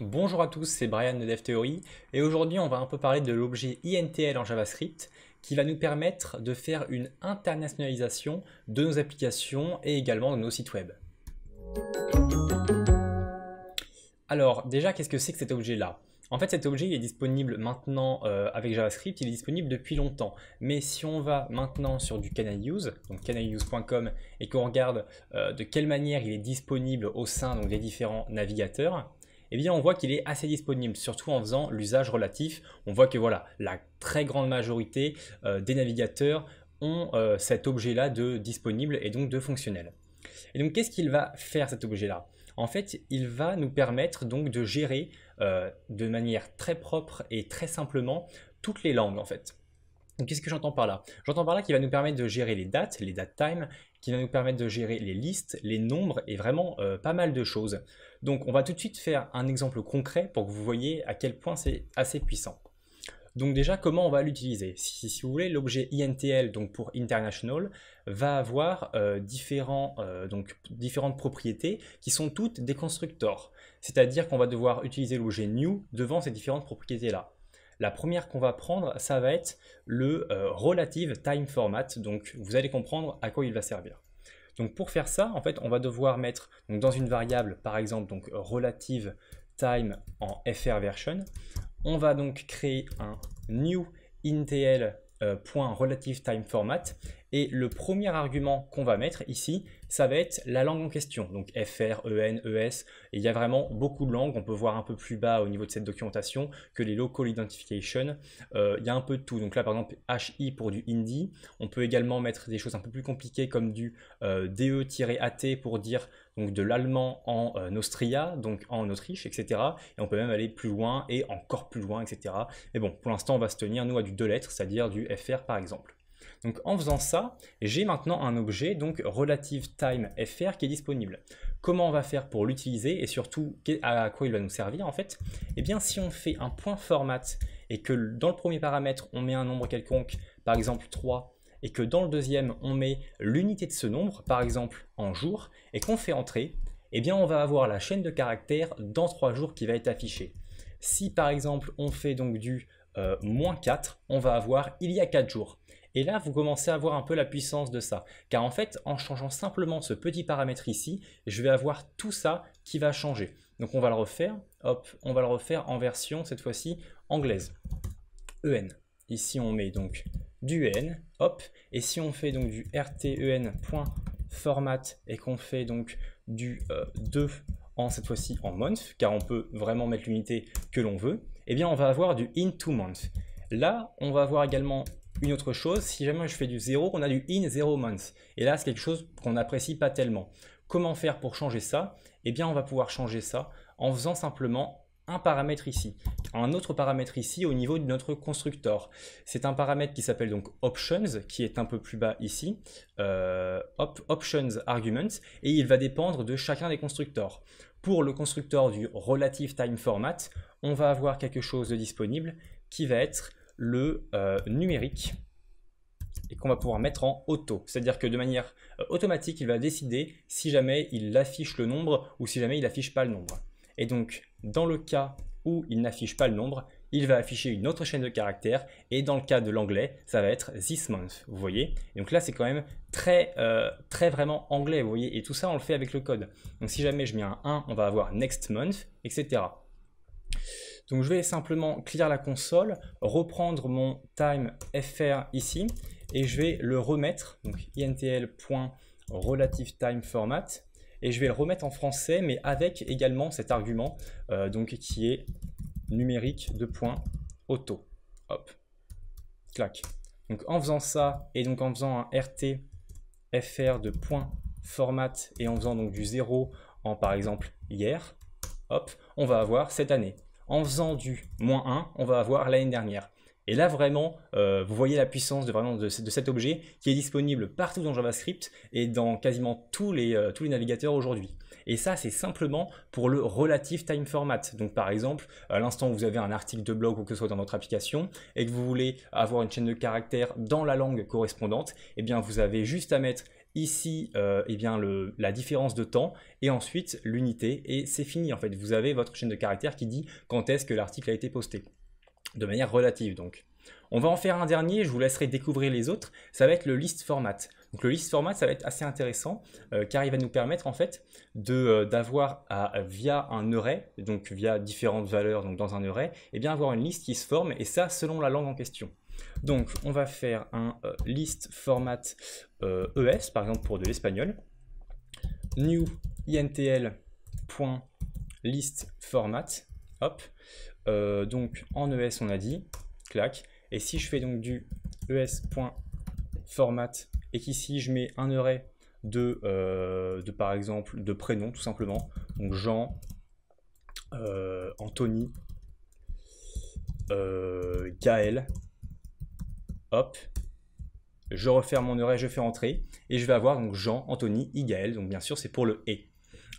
Bonjour à tous, c'est Brian de DevTheory et aujourd'hui on va un peu parler de l'objet INTL en JavaScript qui va nous permettre de faire une internationalisation de nos applications et également de nos sites web. Alors déjà, qu'est-ce que c'est que cet objet-là? En fait, cet objet il est disponible maintenant avec JavaScript, il est disponible depuis longtemps. Mais si on va maintenant sur du CanIUse, donc canIUse.com, et qu'on regarde de quelle manière il est disponible au sein des différents navigateurs, eh bien on voit qu'il est assez disponible, surtout en faisant l'usage relatif. On voit que voilà, la très grande majorité des navigateurs ont cet objet-là de disponible et donc de fonctionnel. Et donc qu'est-ce qu'il va faire cet objet-là? En fait, il va nous permettre donc de gérer de manière très propre et très simplement toutes les langues en fait. Donc qu'est-ce que j'entends par là? J'entends par là qu'il va nous permettre de gérer les dates time, qui va nous permettre de gérer les listes, les nombres et vraiment pas mal de choses. Donc on va tout de suite faire un exemple concret pour que vous voyez à quel point c'est assez puissant. Donc déjà, comment on va l'utiliser? Si vous voulez, l'objet INTL, donc pour International, va avoir différentes propriétés qui sont toutes des constructors. C'est-à-dire qu'on va devoir utiliser l'objet new devant ces différentes propriétés-là. La première qu'on va prendre, ça va être le relative time format. Donc vous allez comprendre à quoi il va servir. Donc pour faire ça, en fait, on va devoir mettre donc, dans une variable, par exemple, donc relative time en fr version. On va donc créer un new intl .relative time format et le premier argument qu'on va mettre ici, ça va être la langue en question, donc FR, EN, ES, et il y a vraiment beaucoup de langues. On peut voir un peu plus bas au niveau de cette documentation que les local identification, il y a un peu de tout. Donc là par exemple HI pour du hindi, on peut également mettre des choses un peu plus compliquées comme du DE-AT pour dire donc de l'allemand en Austria, donc en Autriche, etc. Et on peut même aller plus loin et encore plus loin, etc. Mais bon, pour l'instant on va se tenir nous à du 2 lettres, c'est-à-dire du FR par exemple. Donc en faisant ça, j'ai maintenant un objet, donc relative time fr qui est disponible. Comment on va faire pour l'utiliser et surtout à quoi il va nous servir en fait? Eh bien si on fait un point format et que dans le premier paramètre on met un nombre quelconque, par exemple 3, et que dans le deuxième on met l'unité de ce nombre, par exemple en jours, et qu'on fait entrer, eh bien on va avoir la chaîne de caractères dans 3 jours qui va être affichée. Si par exemple on fait donc du -4, on va avoir il y a 4 jours. Et là, vous commencez à voir un peu la puissance de ça. Car en fait, en changeant simplement ce petit paramètre ici, je vais avoir tout ça qui va changer. Donc on va le refaire, hop, on va le refaire en version, cette fois-ci, anglaise. EN. Ici, on met donc du EN, hop. Et si on fait donc du rten.format et qu'on fait donc du 2 cette fois-ci en month, car on peut vraiment mettre l'unité que l'on veut, eh bien on va avoir du in2month. Là, on va avoir également une autre chose, si jamais je fais du 0, on a du in 0 month. Et là, c'est quelque chose qu'on n'apprécie pas tellement. Comment faire pour changer ça? Eh bien, on va pouvoir changer ça en faisant simplement un paramètre ici. Un autre paramètre ici au niveau de notre constructor. C'est un paramètre qui s'appelle donc options, qui est un peu plus bas ici. Options arguments, et il va dépendre de chacun des constructeurs. Pour le constructeur du relative time format, on va avoir quelque chose de disponible qui va être le numérique et qu'on va pouvoir mettre en auto. C'est-à-dire que de manière automatique, il va décider si jamais il affiche le nombre ou si jamais il n'affiche pas le nombre. Et donc, dans le cas où il n'affiche pas le nombre, il va afficher une autre chaîne de caractères et dans le cas de l'anglais, ça va être this month, vous voyez. Et donc là, c'est quand même très vraiment anglais, vous voyez. Et tout ça, on le fait avec le code. Donc si jamais je mets un 1, on va avoir next month, etc. Donc je vais simplement clear la console, reprendre mon time fr ici et je vais le remettre, donc intl.relativeTimeFormat, et je vais le remettre en français mais avec également cet argument donc qui est numérique de point auto. Hop, clac. Donc en faisant ça et donc en faisant un rt fr de point format et en faisant donc du 0 en par exemple hier, hop, on va avoir cette année. En faisant du -1, on va avoir l'année dernière. Et là vraiment, vous voyez la puissance de cet objet qui est disponible partout dans JavaScript et dans quasiment tous les navigateurs aujourd'hui. Et ça, c'est simplement pour le relative time format. Donc par exemple, à l'instant où vous avez un article de blog ou que ce soit dans votre application et que vous voulez avoir une chaîne de caractères dans la langue correspondante, eh bien vous avez juste à mettre ici eh bien la différence de temps, et ensuite l'unité, et c'est fini en fait. Vous avez votre chaîne de caractères qui dit quand est-ce que l'article a été posté, de manière relative donc. On va en faire un dernier, je vous laisserai découvrir les autres, ça va être le list format. Donc le list format, ça va être assez intéressant car il va nous permettre en fait d'avoir via un array, donc via différentes valeurs donc dans un array, et bien avoir une liste qui se forme, et ça selon la langue en question. Donc on va faire un list format ES par exemple pour de l'espagnol, new intl.list format, hop, donc en ES on a dit, clac. Et si je fais donc du es.format et qu'ici je mets un array de par exemple de prénoms tout simplement, donc Jean, Anthony, Gaël, hop, je referme mon array, je fais entrer et je vais avoir donc Jean, Anthony, Gaël, donc bien sûr c'est pour le et.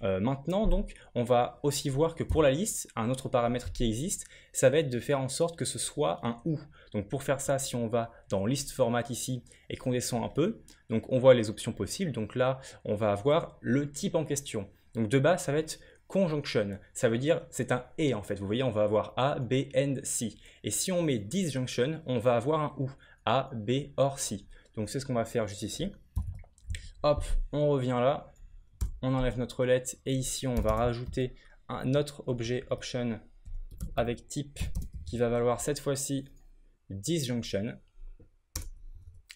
Maintenant donc on va aussi voir que pour la liste, un autre paramètre qui existe, ça va être de faire en sorte que ce soit un ou. Donc pour faire ça, si on va dans list format ici et qu'on descend un peu, donc on voit les options possibles. Donc là on va avoir le type en question. Donc de base ça va être conjunction, ça veut dire c'est un et en fait. Vous voyez on va avoir A, B, and C. Et si on met disjunction, on va avoir un ou, A, B, or C. Donc c'est ce qu'on va faire juste ici. Hop, on revient là. On enlève notre lettre et ici on va rajouter un autre objet option avec type qui va valoir cette fois-ci disjunction.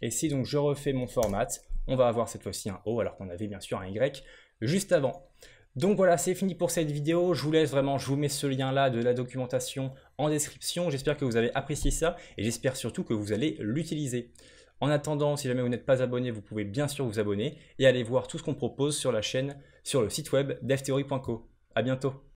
Et si donc je refais mon format, on va avoir cette fois-ci un O alors qu'on avait bien sûr un Y juste avant. Donc voilà, c'est fini pour cette vidéo. Je vous laisse vraiment, je vous mets ce lien là de la documentation en description. J'espère que vous avez apprécié ça et j'espère surtout que vous allez l'utiliser. En attendant, si jamais vous n'êtes pas abonné, vous pouvez bien sûr vous abonner et aller voir tout ce qu'on propose sur la chaîne, sur le site web devtheory.co. À bientôt.